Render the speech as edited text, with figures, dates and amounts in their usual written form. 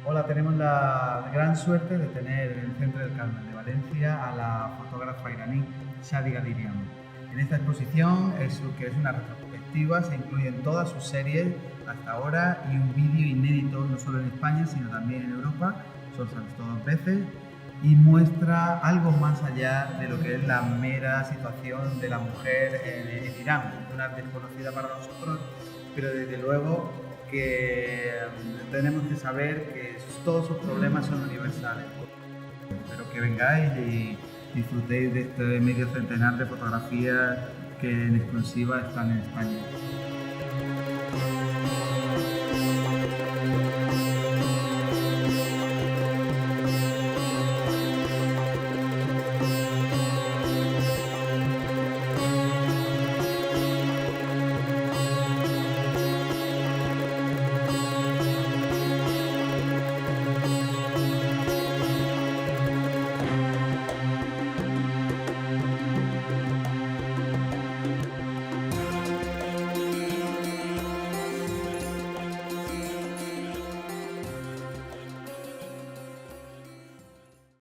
Hola, tenemos la gran suerte de tener en el centro del Carmen de Valencia a la fotógrafa iraní Shadi Diriam. En esta exposición, que es una retrospectiva, se incluyen todas sus series hasta ahora y un vídeo inédito no solo en España, sino también en Europa, solo se ha visto 2 veces, y muestra algo más allá de lo que es la mera situación de la mujer en Irán, una desconocida para nosotros, pero desde luego que tenemos que saber que todos sus problemas son universales. Espero que vengáis y disfrutéis de este medio centenar de fotografías que en exclusiva están en España.